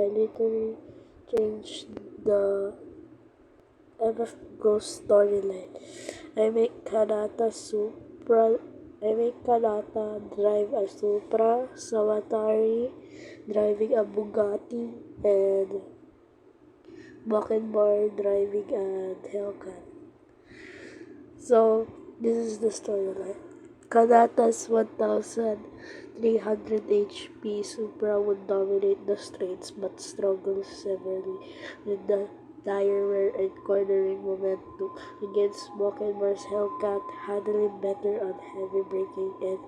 I literally changed the MF Ghost storyline. I make Kanata drive a Supra, Sawatari driving a Bugatti, and Mockingbird driving a Hellcat. So, this is the storyline. Kanata's 1,300 HP Supra would dominate the straights but struggle severely with the tire wear and cornering momentum against Mockingbirds Hellcat, handling better on heavy braking and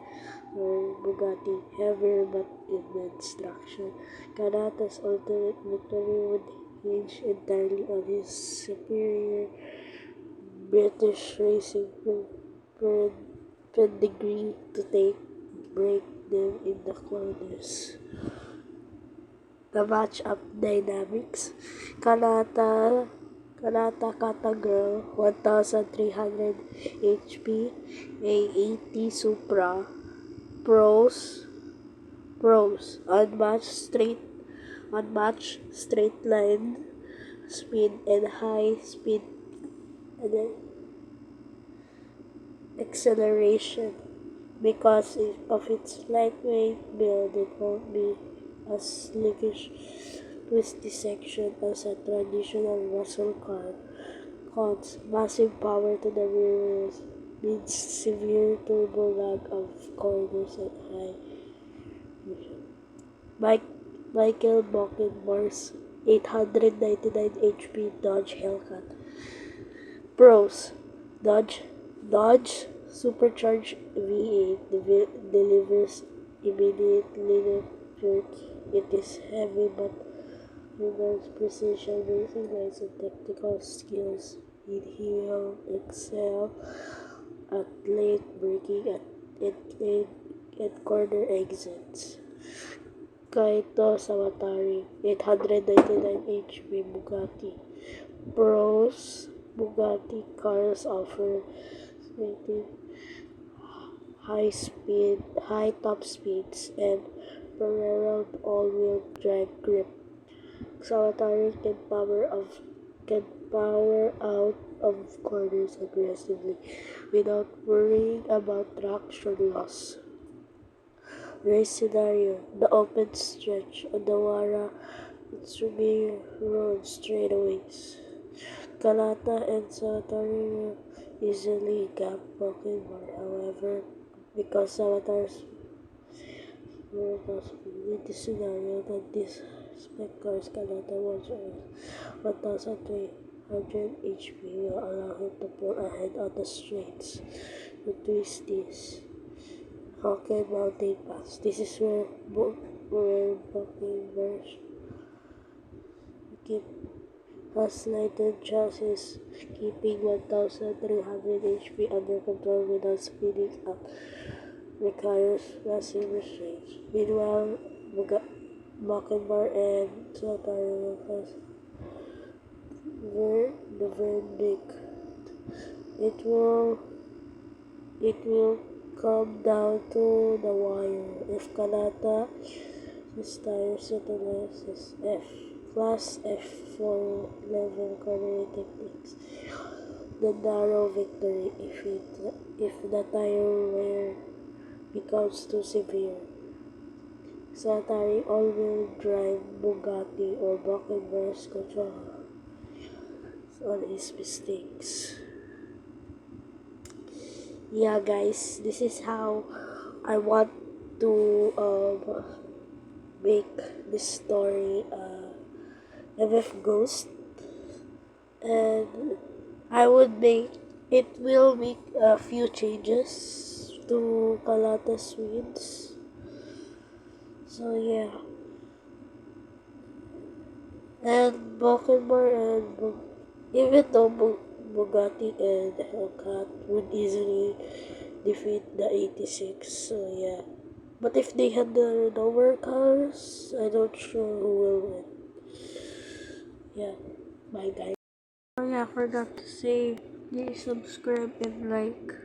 Bugatti, heavier but immense traction. Kanata's ultimate victory would hinge entirely on his superior British racing pedigree to break them in the corners. The match-up dynamics. Kanata Kata Girl, 1,300 HP, A80 Supra, Pros, unmatched straight line speed and high speed and acceleration. Because of its lightweight build, it won't be as slickish twisty section as a traditional muscle car. Cons: massive power to the rear wheels means severe turbo lag of corners at high motion. Michael Mockingbirds 899 HP Dodge Hellcat. Pros: Dodge supercharged V8 delivers immediate linear torque. It is heavy but rewards precision racing rides and technical skills. He'll excel at late braking at corner exits. Kaito Sawatari, 899 HP Bugatti. Pros: Bugatti cars offer high top speeds, and parallel all-wheel drive grip. Sawatari can power out of corners aggressively without worrying about traction loss. Race scenario: the open stretch on the Wara Tsumir Road straightaways. Kanata and Sawatari will easily gap Mockingbird, however, because Sawatari's more possible with the scenario that these spec cars Kanata once earned 1,300 HP will allow him to pull ahead on the straights. The twisties. Hawken Mountain Pass. This is where Mockingbird has lightened chassis, keeping 1,300 HP under control without speeding up. Requires massive restraints. Meanwhile, Mockingbird and Sawatari will face the verdict. It will come down to the wire. If Kanata tires utilizes Class F4 level cornering techniques, the narrow victory if the tire wear becomes too severe. Sawatari all-wheel drive Bugatti or Mockingbirds control on his mistakes. Yeah, guys, this is how I want to make this story MF Ghost, and it will make a few changes to Kalata's wins. So yeah, and Mockingbird and even though Bugatti and Hellcat would easily defeat the 86, so yeah. But if they had the lower cars, I'm not sure who will win. Yeah, bye guys. Oh yeah, I forgot to say, please subscribe and like.